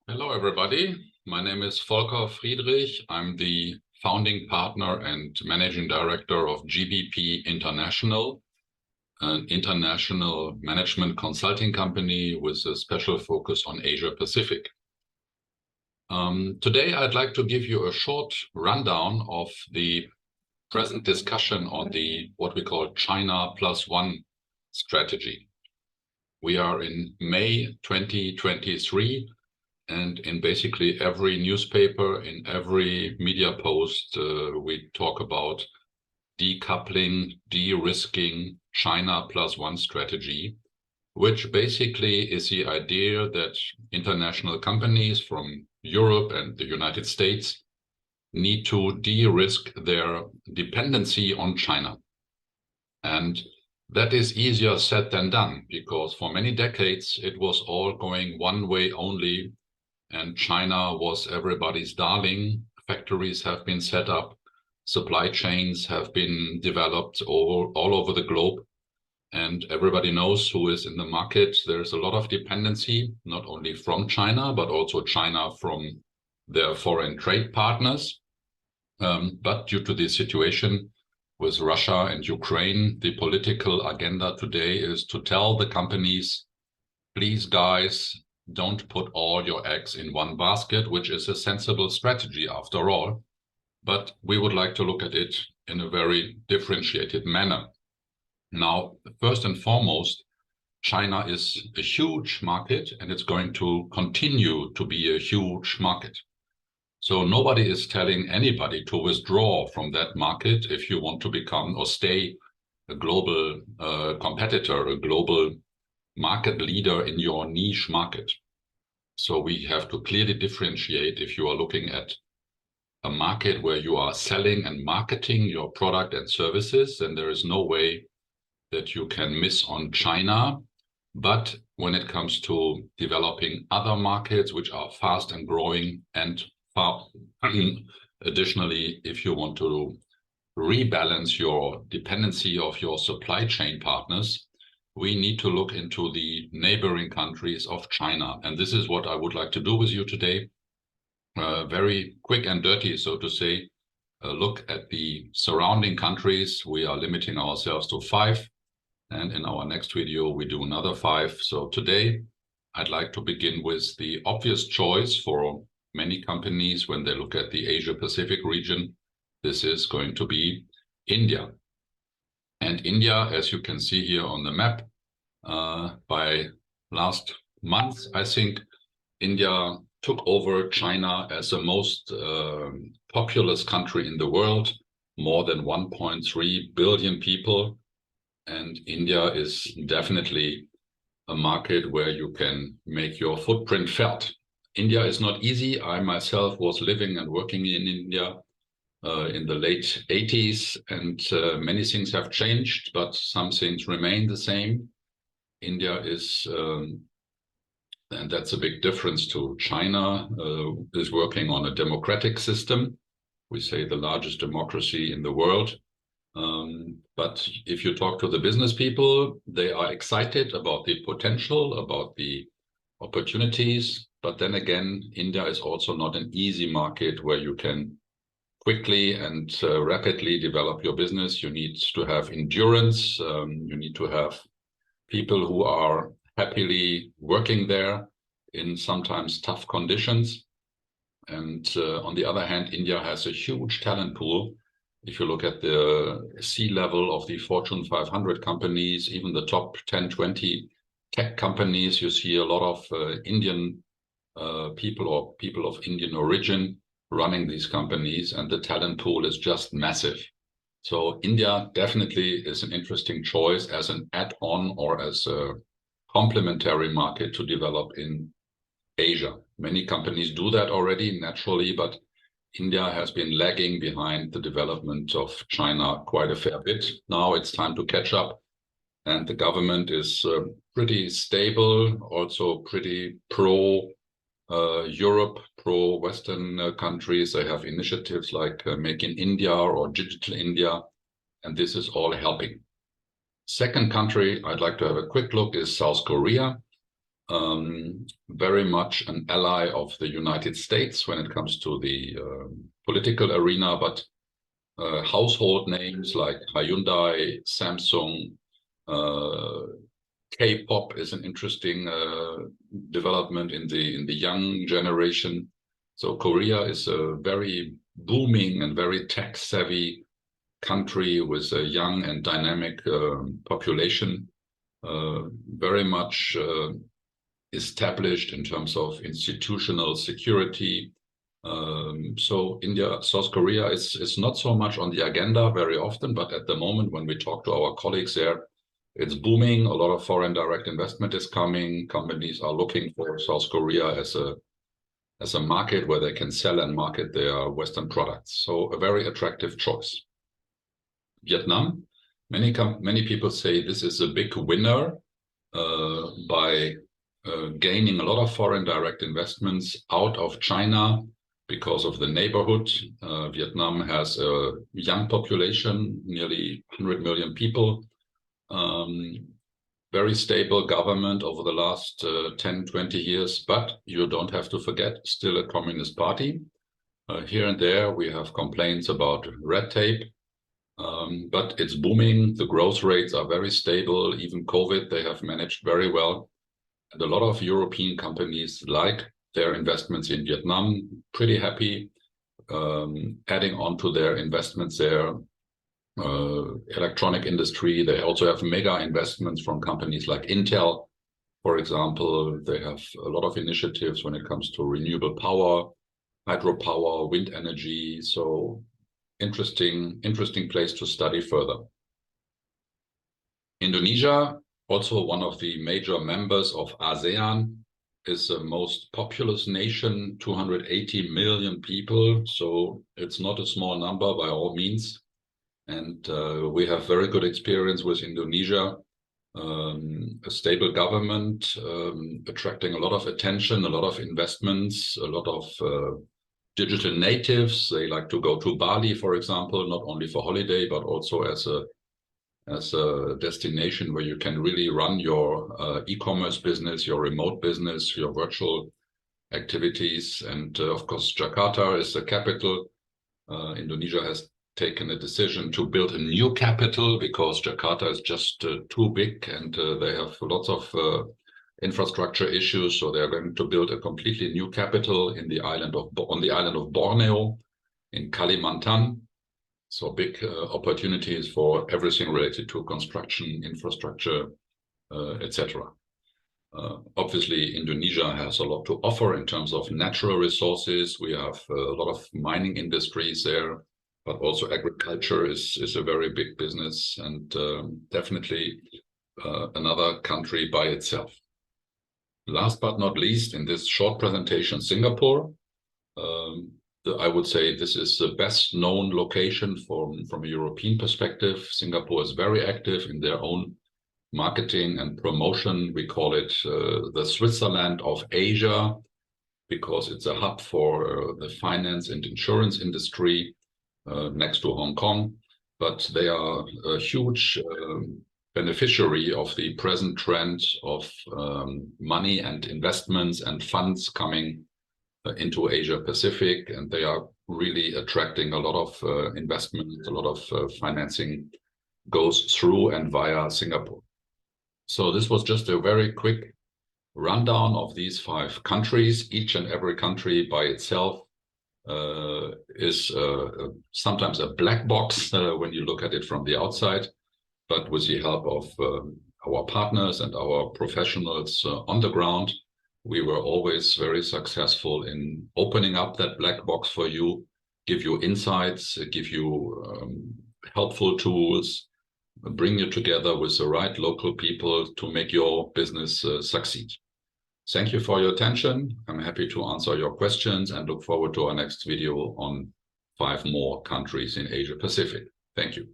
Hello, everybody. My name is Volker Friedrich. I'm the founding partner and managing director of GBP International, an international management consulting company with a special focus on Asia Pacific. Today, I'd like to give you a short rundown of the present discussion on the what we call China Plus One strategy. We are in May 2023. And in basically every newspaper, in every media post, we talk about decoupling, de-risking, China Plus One strategy, which basically is the idea that international companies from Europe and the United States need to de-risk their dependency on China. And that is easier said than done, because for many decades, it was all going one way only. And China was everybody's darling. Factories have been set up. Supply chains have been developed all over the globe. And everybody knows who is in the market. There's a lot of dependency, not only from China, but also China from their foreign trade partners. But due to the situation with Russia and Ukraine, the political agenda today is to tell the companies, please, guys, don't put all your eggs in one basket, which is a sensible strategy after all. But we would like to look at it in a very differentiated manner. Now, first and foremost, China is a huge market, and it's going to continue to be a huge market. So nobody is telling anybody to withdraw from that market if you want to become or stay a global competitor, a global market leader in your niche market. So we have to clearly differentiate if you are looking at a market where you are selling and marketing your product and services, then there is no way that you can miss on China. But when it comes to developing other markets, which are fast and growing, and additionally, if you want to rebalance your dependency of your supply chain partners, we need to look into the neighboring countries of China. And this is what I would like to do with you today. Very quick and dirty, so to say, look at the surrounding countries. We are limiting ourselves to 5. And in our next video, we do another 5. So today, I'd like to begin with the obvious choice for many companies when they look at the Asia Pacific region. This is going to be India. And India, as you can see here on the map, by last month, I think India took over China as the most populous country in the world, more than 1.3 billion people. And India is definitely a market where you can make your footprint felt. India is not easy. I myself was living and working in India in the late 80s, and many things have changed, but some things remain the same. India is, and that's a big difference to China, is working on a democratic system. We say the largest democracy in the world. But if you talk to the business people, they are excited about the potential, about the opportunities. But then again, India is also not an easy market where you can quickly and rapidly develop your business. You need to have endurance. You need to have people who are happily working there in sometimes tough conditions. And on the other hand, India has a huge talent pool. If you look at the C-level of the Fortune 500 companies, even the top 10, 20 tech companies, you see a lot of Indian people or people of Indian origin running these companies, and the talent pool is just massive. So India definitely is an interesting choice as an add-on or as a complementary market to develop in Asia. Many companies do that already naturally, but India has been lagging behind the development of China quite a fair bit. Now it's time to catch up, and the government is pretty stable, also pretty pro Europe, pro-Western countries. They have initiatives like Make in India or Digital India, and this is all helping. Second country I'd like to have a quick look is South Korea. very much an ally of the United States when it comes to the political arena, but household names like Hyundai, Samsung, K-pop is an interesting development in the young generation. So Korea is a very booming and very tech-savvy country with a young and dynamic population, very much established in terms of institutional security. So South Korea is not so much on the agenda very often, but at the moment when we talk to our colleagues there, it's booming. A lot of foreign direct investment is coming. Companies are looking for South Korea as a market where they can sell and market their Western products. So a very attractive choice. Vietnam, many people say this is a big winner by gaining a lot of foreign direct investments out of China because of the neighborhood. Vietnam has a young population, nearly 100 million people. Very stable government over the last 10, 20 years, but you don't have to forget, still a communist party. Here and there, we have complaints about red tape, but it's booming. The growth rates are very stable. Even COVID, they have managed very well. And a lot of European companies like their investments in Vietnam, pretty happy, adding on to their investments there. Electronic industry, they also have mega investments from companies like Intel, for example. They have a lot of initiatives when it comes to renewable power, hydropower, wind energy. So interesting place to study further. Indonesia, also one of the major members of ASEAN, is the most populous nation, 280 million people. So it's not a small number by all means. And we have very good experience with Indonesia, a stable government, attracting a lot of attention, a lot of investments, a lot of digital natives. They like to go to Bali, for example, not only for holiday, but also as a destination where you can really run your e-commerce business, your remote business, your virtual activities. And of course, Jakarta is the capital. Indonesia has taken a decision to build a new capital because Jakarta is just too big and they have lots of infrastructure issues. So they're going to build a completely new capital on the island of Borneo in Kalimantan. So big opportunities for everything related to construction, infrastructure, etc. Obviously, Indonesia has a lot to offer in terms of natural resources. We have a lot of mining industries there, but also agriculture is a very big business and definitely another country by itself. Last but not least, in this short presentation, Singapore. I would say this is the best known location from a European perspective. Singapore is very active in their own marketing and promotion. We call it the Switzerland of Asia because it's a hub for the finance and insurance industry next to Hong Kong. But they are a huge beneficiary of the present trend of money and investments and funds coming into Asia Pacific, and they are really attracting a lot of investment, a lot of financing goes through and via Singapore. So this was just a very quick rundown of these 5 countries. Each and every country by itself is sometimes a black box when you look at it from the outside, but with the help of our partners and our professionals on the ground, we were always very successful in opening up that black box for you, give you insights, give you helpful tools, bring you together with the right local people to make your business succeed. Thank you for your attention. I'm happy to answer your questions and look forward to our next video on 5 more countries in Asia Pacific. Thank you.